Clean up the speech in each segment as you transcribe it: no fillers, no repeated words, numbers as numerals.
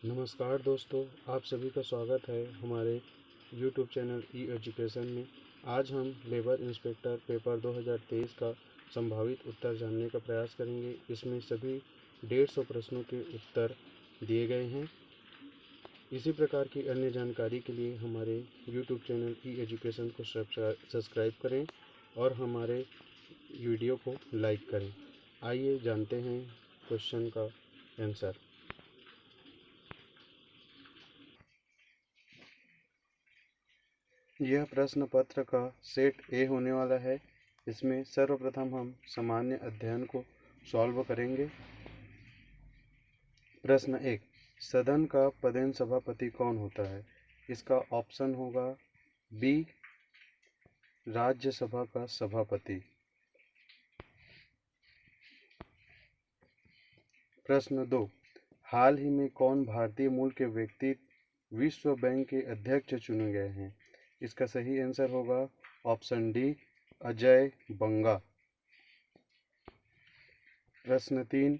नमस्कार दोस्तों, आप सभी का स्वागत है हमारे YouTube चैनल ई एजुकेशन में। आज हम लेबर इंस्पेक्टर पेपर 2023 का संभावित उत्तर जानने का प्रयास करेंगे। इसमें सभी 150 प्रश्नों के उत्तर दिए गए हैं। इसी प्रकार की अन्य जानकारी के लिए हमारे YouTube चैनल ई एजुकेशन को सब्सक्राइब करें और हमारे वीडियो को लाइक करें। आइए जानते हैं क्वेश्चन का आंसर। यह प्रश्न पत्र का सेट ए होने वाला है। इसमें सर्वप्रथम हम सामान्य अध्ययन को सॉल्व करेंगे। प्रश्न 1, सदन का पदेन सभापति कौन होता है? इसका ऑप्शन होगा बी, राज्यसभा का सभापति। प्रश्न 2, हाल ही में कौन भारतीय मूल के व्यक्ति विश्व बैंक के अध्यक्ष चुने गए हैं? इसका सही आंसर होगा ऑप्शन डी, अजय बंगा। प्रश्न 3,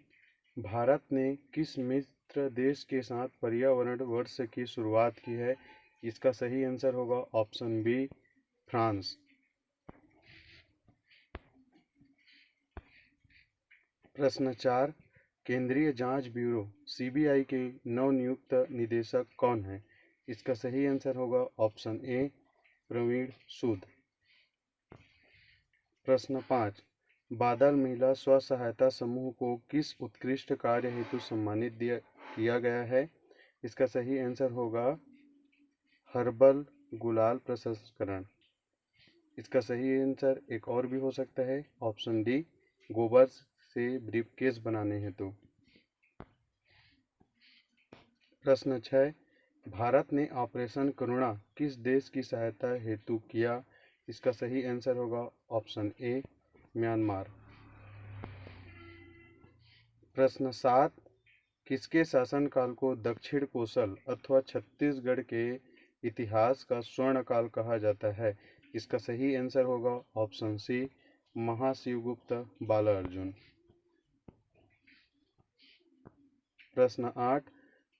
भारत ने किस मित्र देश के साथ पर्यावरण वर्ष की शुरुआत की है? इसका सही आंसर होगा ऑप्शन बी, फ्रांस। प्रश्न 4, केंद्रीय जांच ब्यूरो सीबीआई के नवनियुक्त निदेशक कौन है? इसका सही आंसर होगा ऑप्शन ए, प्रवीण सूद। प्रश्न 5, बादल महिला स्व सहायता समूह को किस उत्कृष्ट कार्य हेतु सम्मानित किया गया है? इसका सही आंसर होगा हर्बल गुलाल प्रसंस्करण। इसका सही आंसर एक और भी हो सकता है ऑप्शन डी, गोबर से ब्रीफकेस बनाने हेतु। प्रश्न 6, भारत ने ऑपरेशन करुणा किस देश की सहायता हेतु किया? इसका सही आंसर होगा ऑप्शन ए, म्यांमार। प्रश्न 7, किसके शासनकाल को दक्षिण कोसल अथवा छत्तीसगढ़ के इतिहास का स्वर्णकाल कहा जाता है? इसका सही आंसर होगा ऑप्शन सी, महाशिवगुप्त बालार्जुन। प्रश्न 8,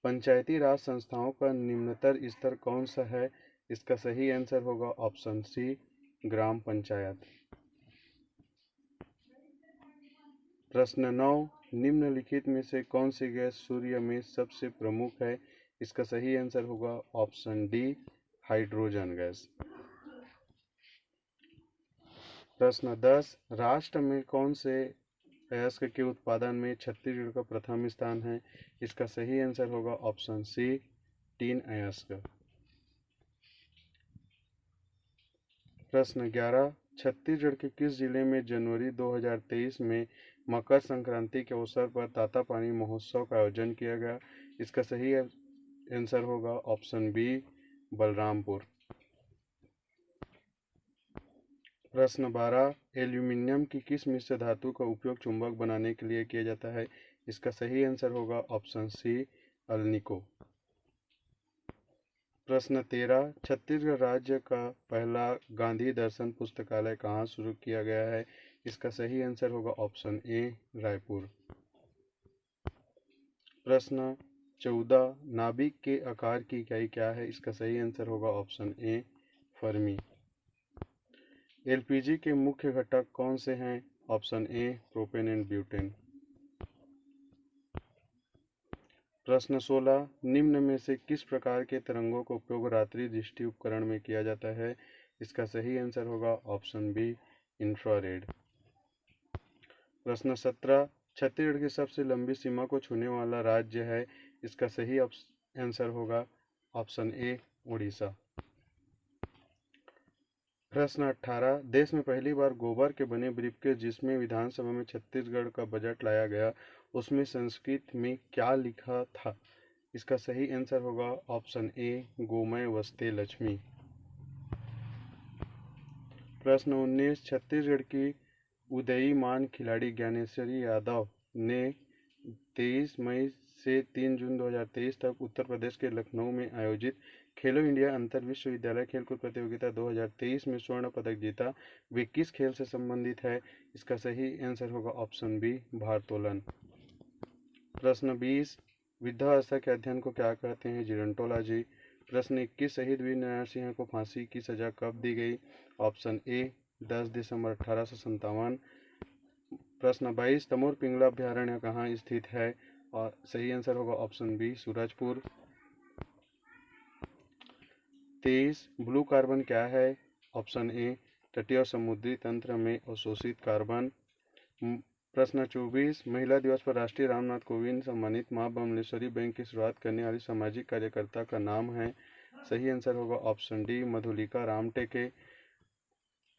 पंचायती राज संस्थाओं का निम्नतर स्तर कौन सा है? इसका सही आंसर होगा ऑप्शन सी, ग्राम पंचायत। प्रश्न 9, निम्नलिखित में से कौन सी गैस सूर्य में सबसे प्रमुख है? इसका सही आंसर होगा ऑप्शन डी, हाइड्रोजन गैस। प्रश्न 10, राष्ट्र में कौन से अयस्क के उत्पादन में छत्तीसगढ़ का प्रथम स्थान है? इसका सही आंसर होगा ऑप्शन सी, टीन अयस्क। प्रश्न 11, छत्तीसगढ़ के किस जिले में जनवरी 2023 में मकर संक्रांति के अवसर पर तातापानी महोत्सव का आयोजन किया गया? इसका सही आंसर होगा ऑप्शन बी, बलरामपुर। प्रश्न 12, एल्यूमीनियम की किस मिश्र धातु का उपयोग चुंबक बनाने के लिए किया जाता है? इसका सही आंसर होगा ऑप्शन सी, अल्निको। प्रश्न 13, छत्तीसगढ़ राज्य का पहला गांधी दर्शन पुस्तकालय कहाँ शुरू किया गया है? इसका सही आंसर होगा ऑप्शन ए, रायपुर। प्रश्न 14, नाभिक के आकार की इकाई क्या है? इसका सही आंसर होगा ऑप्शन ए, फर्मी। एलपीजी के मुख्य घटक कौन से हैं? Option A, propane and butane. प्रश्न 16, निम्न में से किस प्रकार के तरंगों का उपयोग रात्रि दृष्टि उपकरण में किया जाता है? इसका सही आंसर होगा ऑप्शन बी, इंफ्रारेड। प्रश्न 17, छत्तीसगढ़ की सबसे लंबी सीमा को छूने वाला राज्य है? इसका सही आंसर होगा ऑप्शन ए, उड़ीसा। प्रश्न 18, देश में पहली बार गोबर के बने ब्रीफकेस जिसमें विधानसभा में छत्तीसगढ़ का बजट लाया गया, उसमें संस्कृत में क्या लिखा था? इसका सही आंसर होगा ऑप्शन ए, गोमय वस्ते लक्ष्मी। प्रश्न 19, छत्तीसगढ़ की उदीयमान खिलाड़ी ज्ञानेश्वरी यादव ने 23 मई से 3 जून 2023 तक उत्तर प्रदेश के लखनऊ में आयोजित खेलो इंडिया अंतर विश्वविद्यालय खेलकूद प्रतियोगिता 2023 में स्वर्ण पदक जीता। वे किस खेल से संबंधित है? इसका सही आंसर होगा ऑप्शन बी, भारोत्तोलन। प्रश्न 20, वृद्धावस्था के अध्ययन को क्या कहते हैं? जीरोंटोलॉजी। प्रश्न 21 शहीद वीर नारायण सिंह को फांसी की सजा कब दी गई? ऑप्शन ए 10 दिसंबर 1857। प्रश्न 22 तमोर पिंगला अभ्यारण्य कहाँ स्थित है? और सही आंसर होगा option B Surajpur. 23 blue carbon क्या है? ऑप्शन ए तटीय और समुद्री तंत्र में अवशोषित कार्बन। प्रश्न 24 महिला दिवस पर राष्ट्रीय रामनाथ कोविंद सम्मानित मां बमलेश्वरी बैंक की शुरुआत करने वाली सामाजिक कार्यकर्ता का नाम है? सही आंसर होगा ऑप्शन डी मधुलिका रामटेके।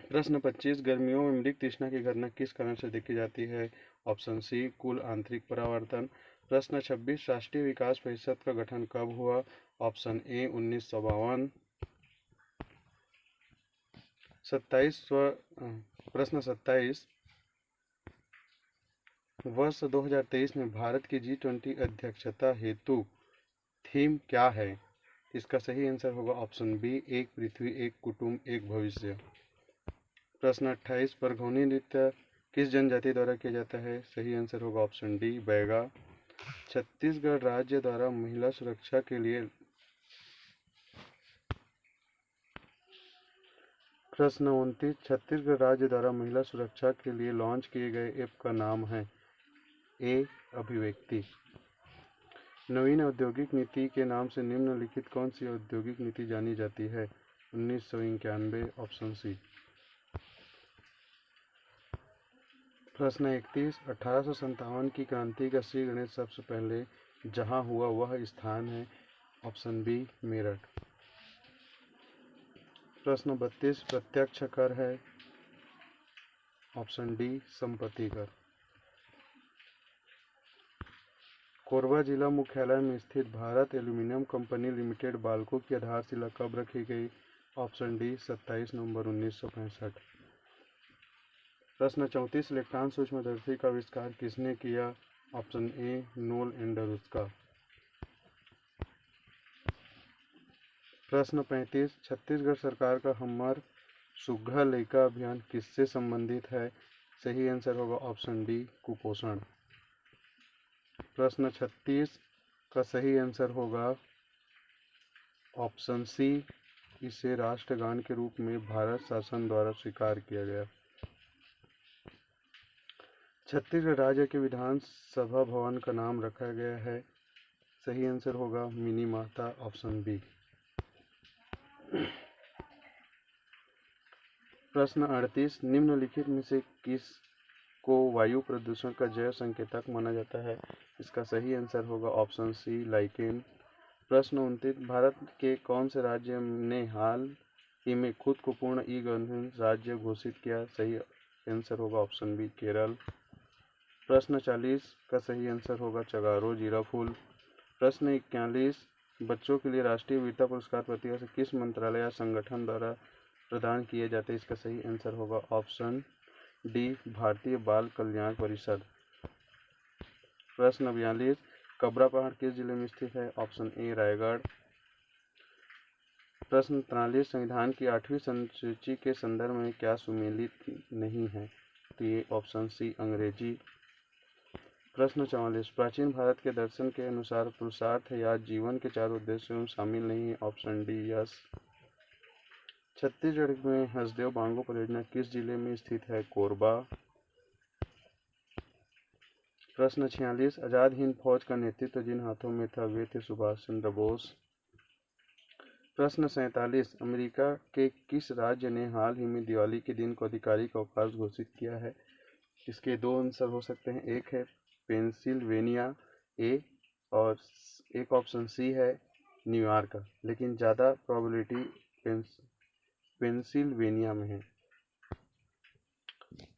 प्रश्न 25 गर्मियों में मृग तृष्णा की घटना किस कारण से देखी जाती है? ऑप्शन सी कुल आंतरिक परावर्तन। प्रश्न 26 राष्ट्रीय विकास परिषद का गठन कब हुआ? Option A 1952। 27 प्रश्न 27 वर्ष 2023 में भारत की G20 अध्यक्षता हेतु थीम क्या है? इसका सही आंसर होगा ऑप्शन बी एक पृथ्वी एक कुटुंब एक भविष्य। प्रश्न 28 परघौनी नृत्य किस जनजाति द्वारा किया जाता है? सही आंसर होगा ऑप्शन डी बैगा। छत्तीसगढ़ राज्य द्वारा महिला सुरक्षा के लिए प्रश्न 29 छत्तीसगढ़ राज्य द्वारा महिला सुरक्षा के लिए लॉन्च किए गए ऐप का नाम है? ए अभिव्यक्ति। नवीन औद्योगिक नीति के नाम से निम्नलिखित कौन सी औद्योगिक नीति जानी जाती है? 1991 ऑप्शन सी। प्रश्न 31 1857 की क्रांति का श्री गणेश सबसे पहले जहां हुआ वह स्थान है? Option B Meerut. प्रश्न 32 प्रत्यक्ष कर है? ऑप्शन डी संपत्ति कर। कोरबा जिला मुख्यालय में स्थित Bharat aluminium company limited BALCO की आधारशिला कब रखी गई? ऑप्शन डी 27 नवंबर 1965। प्रश्न 34 इलेक्ट्रॉन सूक्ष्मदर्शी का आविष्कार किसने किया? Option A Knoll Anderson. प्रश्न 35 छत्तीसगढ़ सरकार का हमर सुग्घर लइका अभियान किससे संबंधित है? सही आंसर होगा ऑप्शन डी कुपोषण। प्रश्न 36 का सही आंसर होगा ऑप्शन सी इसे राष्ट्रगान के रूप में भारत शासन द्वारा स्वीकार किया गया। छत्तीसगढ़ राज्य के विधानसभा भवन का नाम रखा गया है? सही आंसर होगा मिनी माता ऑप्शन बी। प्रश्न 38 निम्नलिखित में से किस को वायु प्रदूषण का जैव संकेतक माना जाता है? इसका सही आंसर होगा ऑप्शन सी लाइकेन। प्रश्न 29 भारत के कौन से राज्य ने हाल ही में खुद को पूर्ण ई गवर्नेंस राज्य घोषित किया? सही आंसर होगा ऑप्शन बी केरल। प्रश्न 40 का सही आंसर होगा चगारो जीराफुल। प्रश्न 41 बच्चों के लिए राष्ट्रीय वीरता पुरस्कार प्रतिवर्ष किस मंत्रालय या संगठन द्वारा प्रदान किए जाते हैं? इसका सही आंसर होगा ऑप्शन डी भारतीय बाल कल्याण परिषद। प्रश्न 42 कबरा पहाड़ किस जिले में स्थित है? Option A Raigarh. प्रश्न 43 संविधान की 8वीं अनुसूची के संदर्भ में क्या सुमेलित नहीं है? तो ये ऑप्शन सी अंग्रेजी। प्रश्न 44 प्राचीन भारत के दर्शन के अनुसार पुरुषार्थ या जीवन के 4 उद्देश्यों में शामिल नहीं है? Option D yes. छत्तीसगढ़ में हसदेव बांगो परियोजना किस जिले में स्थित है? कोरबा। प्रश्न 46 आजाद हिंद फौज का नेतृत्व जिन हाथों में था वे थे सुभाष चंद्र बोस। प्रश्न 47 अमेरिका के किस राज्य ने हाल ही में दिवाली के दिन को आधिकारिक अवकाश घोषित किया है? इसके दो आंसर हो सकते हैं, एक है पेंसिल्वेनिया ए और एक ऑप्शन सी है न्यूयॉर्क, लेकिन ज़्यादा प्रोबेबिलिटी पेंसिल्वेनिया में है।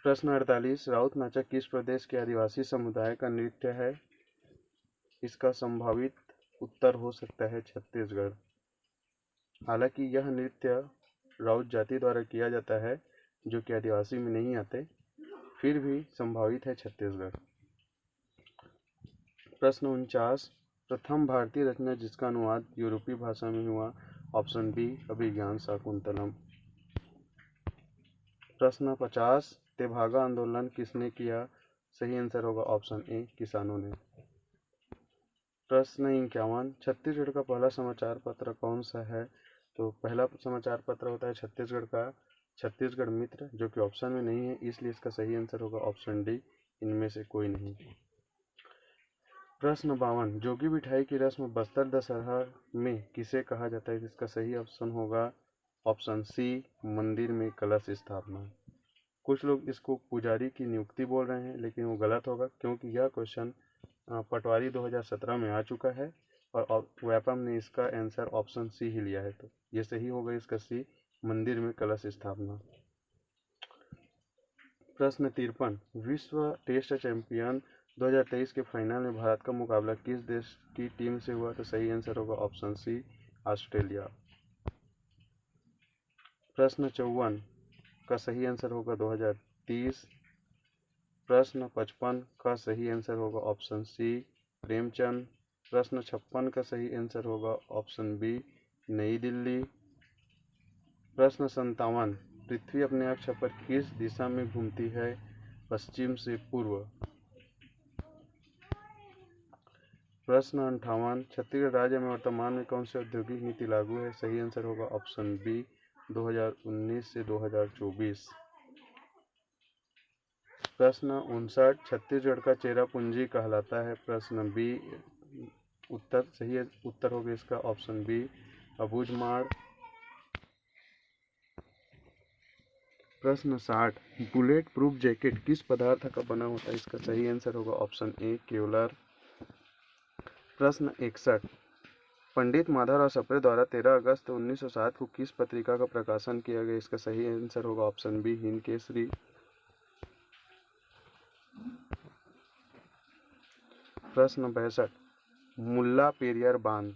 प्रश्न 48 राउत नाचा किस प्रदेश के आदिवासी समुदाय का नृत्य है? इसका संभावित उत्तर हो सकता है छत्तीसगढ़। हालांकि यह नृत्य राउत जाति द्वारा किया जाता है जो कि आदिवासी में नहीं आते, फिर भी संभावित है छत्तीसगढ़। प्रश्न 49 प्रथम भारतीय रचना जिसका अनुवाद यूरोपीय भाषा में हुआ? ऑप्शन बी अभिज्ञान शाकुंतलम। प्रश्न 50 तेभागा आंदोलन किसने किया? सही आंसर होगा ऑप्शन ए किसानों ने। प्रश्न 51, छत्तीसगढ़ का पहला समाचार पत्र कौन सा है? तो पहला समाचार पत्र होता है छत्तीसगढ़ का छत्तीसगढ़ मित्र, जो कि ऑप्शन में नहीं है, इसलिए इसका सही आंसर होगा ऑप्शन डी, इनमें से कोई नहीं। प्रश्न 52, जोगी मिठाई की रस्म बस्तर दशहरा में किसे कहा जाता है? इसका सही ऑप्शन होगा ऑप्शन सी, मंदिर में कलश स्थापना। कुछ लोग इसको पुजारी की नियुक्ति बोल रहे हैं, लेकिन वो गलत होगा, क्योंकि यह क्वेश्चन पटवारी 2017 में आ चुका है और व्यापम ने इसका आंसर ऑप्शन सी ही लिया है, तो ये सही होगा इसका सी, मंदिर में कलश स्थापना। प्रश्न 53, विश्व टेस्ट चैंपियन 2023 के फाइनल में भारत का मुकाबला किस देश की टीम से हुआ? तो सही आंसर होगा ऑप्शन सी, ऑस्ट्रेलिया। प्रश्न 54 का सही आंसर होगा 2030। प्रश्न 55 का सही आंसर होगा ऑप्शन सी, प्रेमचंद। प्रश्न 56 का सही आंसर होगा ऑप्शन बी, नई दिल्ली। प्रश्न 57, पृथ्वी अपने अक्ष पर किस दिशा में घूमती है? पश्चिम से पूर्व। प्रश्न 58, छत्तीसगढ़ राज्य में वर्तमान में कौन सी औद्योगिक नीति लागू है? सही आंसर होगा ऑप्शन बी, 2019 से 2024। प्रश्न 59, छत्तीसगढ़ का चेरापूंजी कहलाता है? प्रश्न बी, सही उत्तर होगा इसका ऑप्शन बी, अबूझमाड़। प्रश्न 60, बुलेट प्रूफ जैकेट किस पदार्थ का बना होता है? इसका सही आंसर होगा ऑप्शन ए, केवलर। प्रश्न 61, पंडित माधवराव सप्रे द्वारा 13 अगस्त 1907 को किस पत्रिका का प्रकाशन किया गया? इसका सही आंसर होगा ऑप्शन बी, हिंद केसरी। प्रश्न 62, मुल्ला पेरियार बांध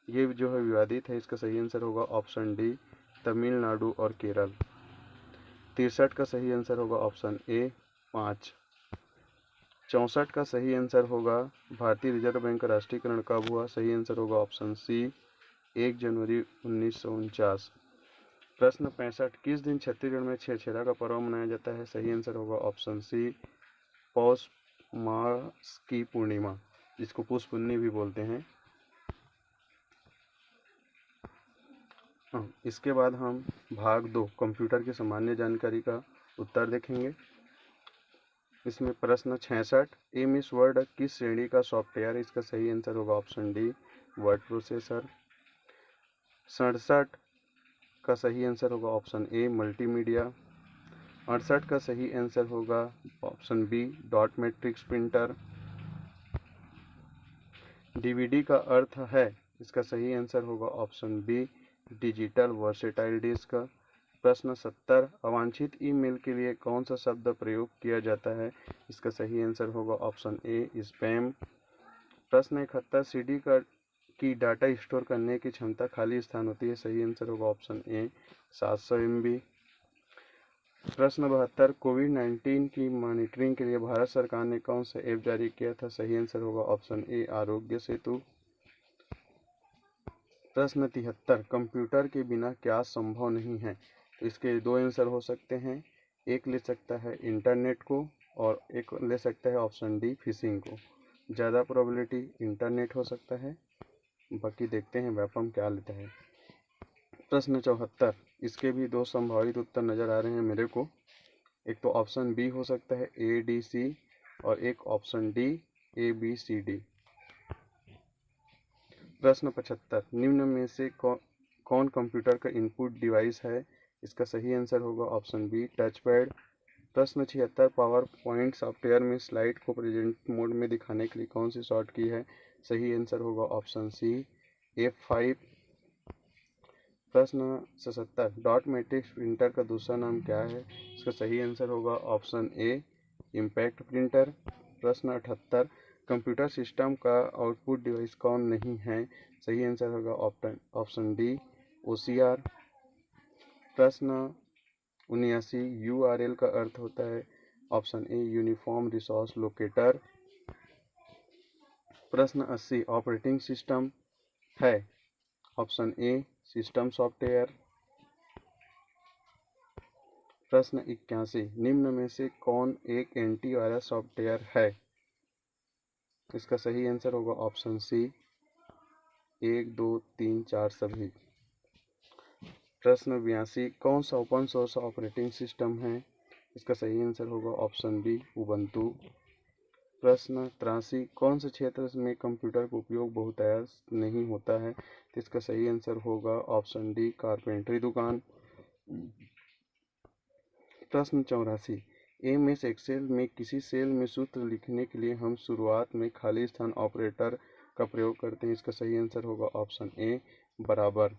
ये जो है विवादित है, इसका सही आंसर होगा ऑप्शन डी, तमिलनाडु और केरल। 63 का सही आंसर होगा ऑप्शन ए, 5। 64 का सही आंसर होगा भारतीय रिजर्व बैंक का राष्ट्रीयकरण कब हुआ? सही आंसर होगा ऑप्शन सी, 1 जनवरी 1949। प्रश्न 65, किस दिन छत्तीसगढ़ में छेरछेरा का पर्व मनाया जाता है? सही आंसर होगा ऑप्शन सी, पौष मास की पूर्णिमा, जिसको पुष पुन्नी भी बोलते हैं। इसके बाद हम भाग 2 कंप्यूटर की सामान्य जानकारी का उत्तर देखेंगे। इसमें प्रश्न 66, एमएस वर्ड किस श्रेणी का सॉफ्टवेयर है? इसका सही आंसर होगा ऑप्शन डी, वर्ड प्रोसेसर। 67 का सही आंसर होगा ऑप्शन ए, मल्टीमीडिया। 68 का सही आंसर होगा option B, dot matrix printer. DVD का अर्थ है? इसका सही आंसर होगा option B, digital versatile disc. प्रश्न 70, अवांछित ईमेल के लिए कौन सा शब्द प्रयोग किया जाता है? इसका सही आंसर होगा ऑप्शन ए, स्पैम। प्रश्न 71, सीडी की डाटा स्टोर करने की क्षमता खाली स्थान होती है? सही आंसर होगा ऑप्शन ए, 700 MB। प्रश्न 72, कोविड-19 की मॉनिटरिंग के लिए भारत सरकार ने कौन सा ऐप जारी किया था? सही आंसर होगा ऑप्शन ए, आरोग्य सेतु। प्रश्न 73, कंप्यूटर के बिना क्या संभव नहीं है? तो इसके दो आंसर हो सकते हैं, एक ले सकता है इंटरनेट को और एक ले सकता है ऑप्शन डी, फिशिंग को। ज़्यादा प्रोबेबिलिटी इंटरनेट हो सकता है, बाकी देखते हैं व्यापम क्या लेता है। प्रश्न 74, इसके भी दो संभावित उत्तर नज़र आ रहे हैं मेरे को। एक तो ऑप्शन बी हो सकता है ADC और एक ऑप्शन डी, ABCD। प्रश्न 75, निम्न में से कौन कंप्यूटर का इनपुट डिवाइस है? इसका सही आंसर होगा ऑप्शन बी, टच पैड। प्रश्न 76, पावर पॉइंट सॉफ्टवेयर में स्लाइड को प्रेजेंट मोड में दिखाने के लिए कौन सी शॉर्ट की है? सही आंसर होगा ऑप्शन सी, F5। प्रश्न 77, डॉट मैट्रिक्स प्रिंटर का दूसरा नाम क्या है? इसका सही आंसर होगा ऑप्शन ए, इम्पैक्ट प्रिंटर। प्रश्न 78, कंप्यूटर सिस्टम का आउटपुट डिवाइस कौन नहीं है? सही आंसर होगा ऑप्शन डी, OCR। प्रश्न 79, URL का अर्थ होता है? Option A, uniform resource locator. प्रश्न 80, ऑपरेटिंग सिस्टम है? Option A, system software. प्रश्न 81, निम्न में से कौन एक एंटीवायरस सॉफ्टवेयर है? इसका सही आंसर होगा ऑप्शन सी, 1, 2, 3, 4 सभी। प्रश्न 82, कौन सा ओपन सोर्स ऑपरेटिंग सिस्टम है? इसका सही आंसर होगा ऑप्शन बी, उबंटू। प्रश्न 83, कौन से क्षेत्र में कंप्यूटर का उपयोग बहुतायत नहीं होता है? तो इसका सही आंसर होगा ऑप्शन डी, कारपेंटरी दुकान। प्रश्न 84, MS एक्सेल में किसी सेल में सूत्र लिखने के लिए हम शुरुआत में खाली स्थान ऑपरेटर का प्रयोग करते हैं। इसका सही आंसर होगा ऑप्शन ए, बराबर।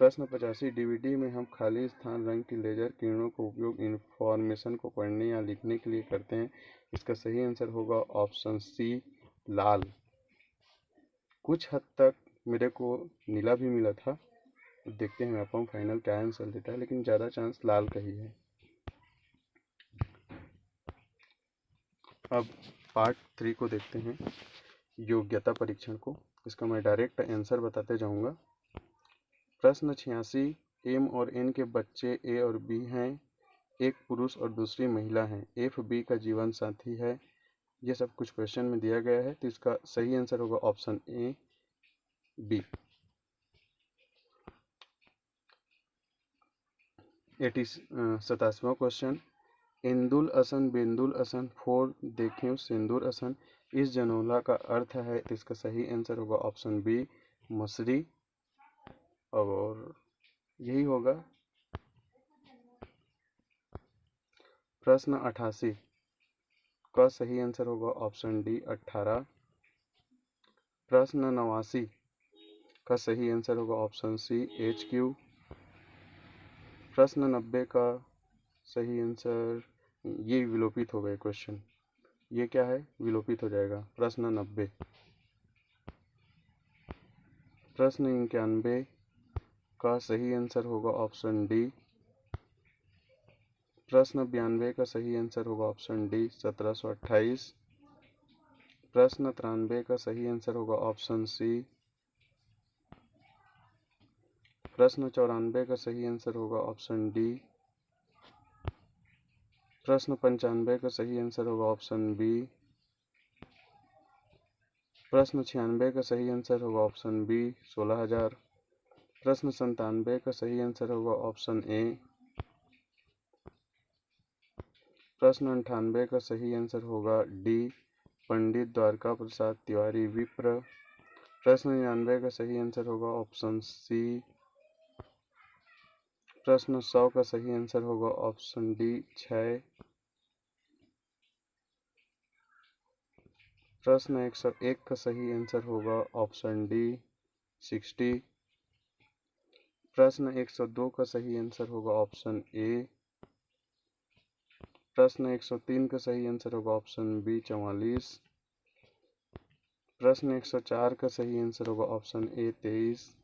प्रश्न 85, डीवीडी में हम खाली स्थान रंग की लेजर किरणों का उपयोग इंफॉर्मेशन को पढ़ने या लिखने के लिए करते हैं। इसका सही आंसर होगा ऑप्शन सी, लाल। कुछ हद तक मेरे को नीला भी मिला था, देखते हैं अपन फाइनल क्या आंसर देता है, लेकिन ज़्यादा चांस लाल का ही है। अब पार्ट 3 को देखते हैं, योग्यता परीक्षण को। इसका मैं डायरेक्ट आंसर बताते जाऊंगा। प्रश्न 86, एम और एन के बच्चे ए और बी हैं, एक पुरुष और दूसरी महिला है, एफ बी का जीवन साथी है। ये सब कुछ क्वेश्चन में दिया गया है, तो इसका सही आंसर होगा ऑप्शन ए, बी। 87वां क्वेश्चन, इंदुल असन बिंदुल असन फोर देखें सिंदूर असन, इस जनोला का अर्थ है। तो इसका सही आंसर होगा ऑप्शन बी, मसरी, और यही होगा। प्रश्न 88 का सही आंसर होगा ऑप्शन डी, 18। प्रश्न 89 का सही आंसर होगा ऑप्शन सी, HQ। प्रश्न 90 का सही आंसर, ये विलोपित हो गए क्वेश्चन, ये क्या है, विलोपित हो जाएगा। प्रश्न 90। प्रश्न 91 का सही आंसर होगा ऑप्शन डी। प्रश्न 92 का सही आंसर होगा ऑप्शन डी, 1728। प्रश्न 93 का सही आंसर होगा ऑप्शन सी। प्रश्न 94 का सही आंसर होगा ऑप्शन डी। प्रश्न 95 का सही आंसर होगा ऑप्शन बी। प्रश्न 96 का सही आंसर होगा ऑप्शन बी, 16,000। प्रश्न 97 का सही आंसर होगा ऑप्शन ए। प्रश्न 98 का सही आंसर होगा डी, पंडित द्वारका प्रसाद तिवारी विप्र। प्रश्न 99 का सही आंसर होगा ऑप्शन सी। प्रश्न 100 का सही आंसर होगा ऑप्शन डी, 6। प्रश्न 101 का सही आंसर होगा ऑप्शन डी, 60। प्रश्न 102 का सही आंसर होगा ऑप्शन ए। प्रश्न 103 का सही आंसर होगा ऑप्शन बी, 44। प्रश्न 104 का सही आंसर होगा ऑप्शन ए, 23।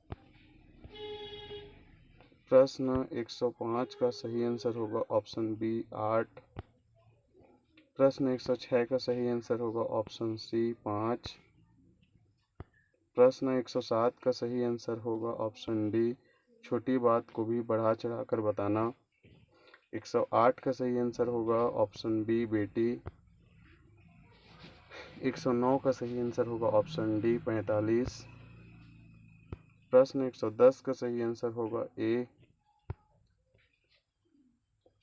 प्रश्न 105 का सही आंसर होगा ऑप्शन बी, 8। प्रश्न 106 का सही आंसर होगा ऑप्शन सी, 5। प्रश्न 107 का सही आंसर होगा ऑप्शन डी, छोटी बात को भी बढ़ा चढ़ाकर बताना। 108 का सही आंसर होगा ऑप्शन बी, बेटी। 109 का सही आंसर होगा ऑप्शन डी, 45। प्रश्न 110 का सही आंसर होगा ए।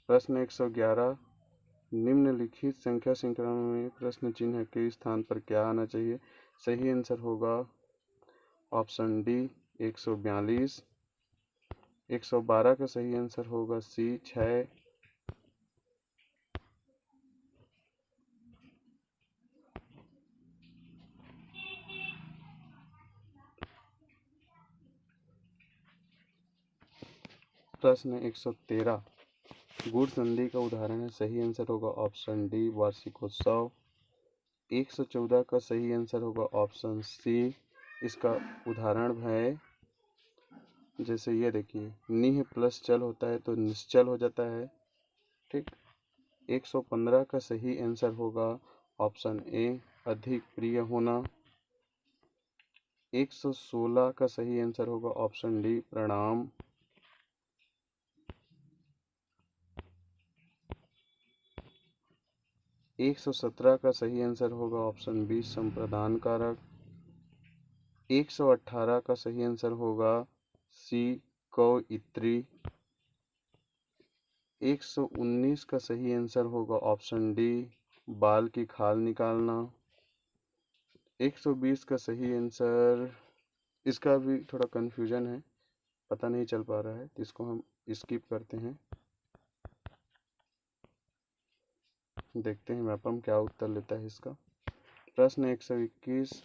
प्रश्न 111, निम्नलिखित संख्या श्रृंखला में प्रश्न चिन्ह के स्थान पर क्या आना चाहिए? सही आंसर होगा ऑप्शन डी, 142। 112 का सही आंसर होगा सी, 6। प्रश्न 113, गुड़ संधि का उदाहरण है। सही आंसर होगा ऑप्शन डी, वार्षिकोत्सव। 114 का सही आंसर होगा ऑप्शन सी। इसका उदाहरण है, जैसे ये देखिए, निह प्लस चल होता है तो निश्चल हो जाता है, ठीक। 115 का सही आंसर होगा ऑप्शन ए, अधिक प्रिय होना। 116 का सही आंसर होगा ऑप्शन डी, प्रणाम। 117 का सही आंसर होगा ऑप्शन बी संप्रदान कारक। 118 का सही आंसर होगा सी कवियत्री। 119 का सही आंसर होगा ऑप्शन डी बाल की खाल निकालना। 120 का सही आंसर, इसका भी थोड़ा कन्फ्यूजन है, पता नहीं चल पा रहा है, तो इसको हम स्किप करते हैं। देखते हैं मैपम क्या उत्तर लेता है इसका। प्रश्न 121,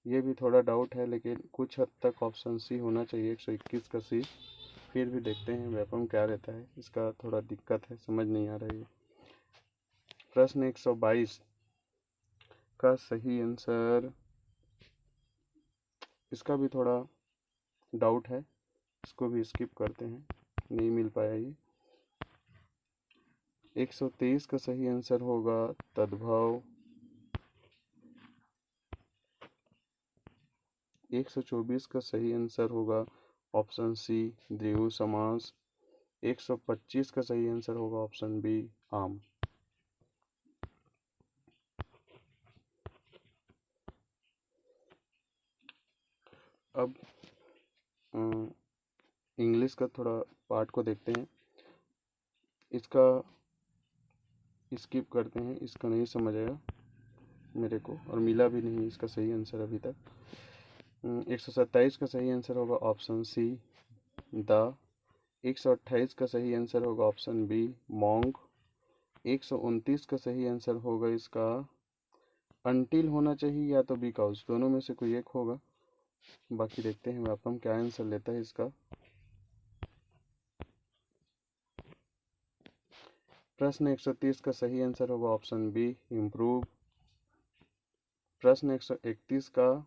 ये भी थोड़ा डाउट है, लेकिन कुछ हद तक ऑप्शन सी होना चाहिए, 121 का सी। फिर भी देखते हैं मैपम क्या रहता है, इसका थोड़ा दिक्कत है, समझ नहीं आ रही है। प्रश्न 122 का सही आंसर, इसका भी थोड़ा डाउट है, इसको भी स्किप करते हैं, नहीं मिल पाया ये। 123 का सही आंसर होगा तद्भव। 124 का सही आंसर होगा ऑप्शन सी द्विगु समास। 125 का सही आंसर होगा ऑप्शन बी आम। अब इंग्लिश का थोड़ा पार्ट को देखते हैं, इसका स्किप करते हैं, इसका नहीं समझ आया मेरे को और मिला भी नहीं इसका सही आंसर अभी तक। 127 का सही आंसर होगा ऑप्शन सी द। 128 का सही आंसर होगा ऑप्शन बी मॉन्ग। 129 का सही आंसर होगा इसका अनटिल होना चाहिए या तो बिकॉज, दोनों में से कोई एक होगा। बाकी देखते हैं मैपम क्या आंसर लेता है इसका। प्रश्न 130 का सही आंसर होगा ऑप्शन बी इम्प्रूव। प्रश्न 131 का,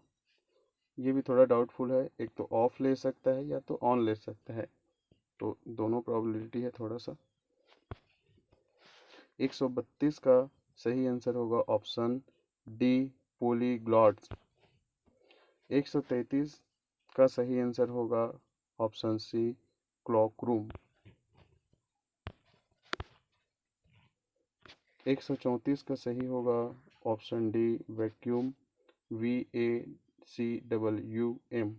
ये भी थोड़ा डाउटफुल है, एक तो ऑफ ले सकता है या तो ऑन ले सकता है, तो दोनों प्रोबेबिलिटी है थोड़ा सा। 132 का सही आंसर होगा ऑप्शन डी पोलीग्लॉट्स। 133 का सही आंसर होगा ऑप्शन सी क्लॉकरूम। 134 का सही होगा ऑप्शन डी वैक्यूम, VACWM।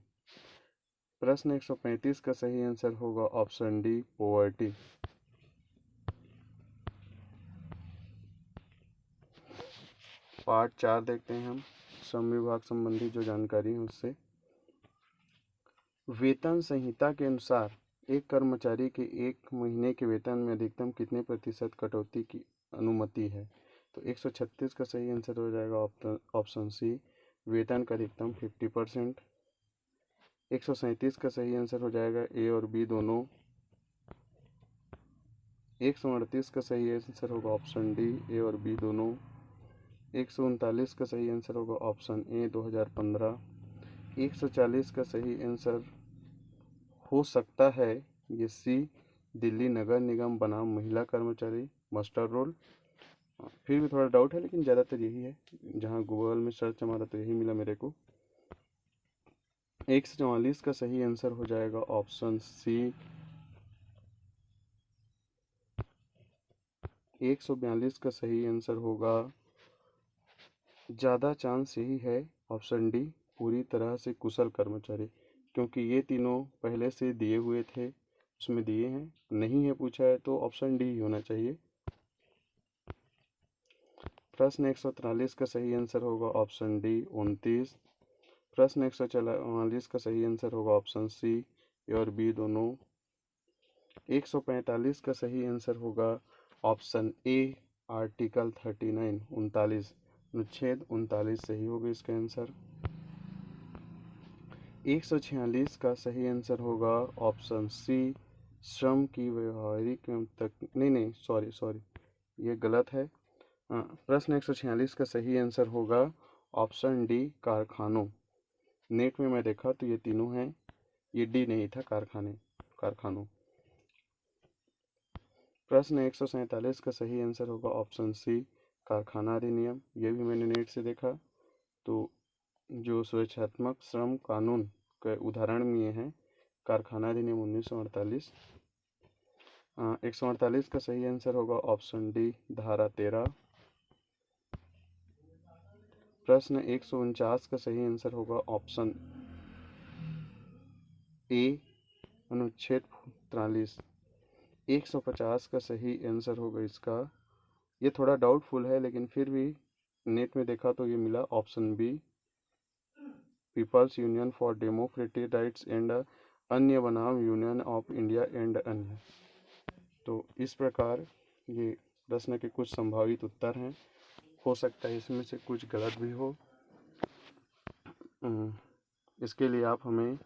प्रश्न 135 का सही आंसर होगा ऑप्शन डी पोवर्टी। पार्ट 4 देखते हैं हम, श्रम विभाग संबंधी जो जानकारी है उससे। वेतन संहिता के अनुसार एक कर्मचारी के एक महीने के वेतन में अधिकतम कितने प्रतिशत कटौती की अनुमति है? तो 136 का सही आंसर हो जाएगा ऑप्शन सी वेतन का अधिकतम 50%। 137 का सही आंसर हो जाएगा ए और बी दोनों। 138 का सही आंसर होगा ऑप्शन डी ए और बी दोनों। 139 का सही आंसर होगा ऑप्शन ए 2015। 140 का सही आंसर हो सकता है ये सी दिल्ली नगर निगम बनाम महिला कर्मचारी मास्टर रोल। फिर भी थोड़ा डाउट है, लेकिन ज़्यादातर यही है, जहाँ गूगल में सर्च हमारा तो यही मिला मेरे को। 144 का सही आंसर हो जाएगा ऑप्शन सी। 142 का सही आंसर होगा, ज़्यादा चांस यही है ऑप्शन डी पूरी तरह से कुशल कर्मचारी, क्योंकि ये तीनों पहले से दिए हुए थे, उसमें दिए हैं, नहीं है पूछा है तो ऑप्शन डी ही होना चाहिए। प्रश्न 143 का सही आंसर होगा ऑप्शन डी 29। प्रश्न 144 का सही आंसर होगा ऑप्शन सी ए और बी दोनों। 145 का सही आंसर होगा ऑप्शन ए आर्टिकल 39 39, अनुच्छेद 39 सही होगा इसका आंसर। 146 का सही आंसर होगा ऑप्शन सी श्रम की व्यवहारिक तक, नहीं सॉरी ये गलत है। प्रश्न 146 का सही आंसर होगा ऑप्शन डी कारखानों। नेट में मैं देखा तो ये तीनों हैं, ये डी नहीं था कारखानों। प्रश्न 147 का सही आंसर होगा ऑप्शन सी कारखाना अधिनियम, ये भी मैंने नेट से देखा, तो जो स्वेच्छात्मक श्रम कानून के उदाहरण में ये हैं कारखाना अधिनियम 1948। 148 का सही आंसर होगा ऑप्शन डी धारा 13। प्रश्न 149 का सही आंसर होगा ऑप्शन ए, अनुच्छेद 43। 150 का सही आंसर होगा इसका, ये थोड़ा डाउटफुल है लेकिन फिर भी नेट में देखा तो ये मिला, option B, people's union for democratic rights and अन्य बनाम यूनियन ऑफ इंडिया एंड अन्य। तो इस प्रकार ये प्रश्न के कुछ संभावित उत्तर हैं, हो सकता है इसमें से कुछ गलत भी हो। इसके लिए आप हमें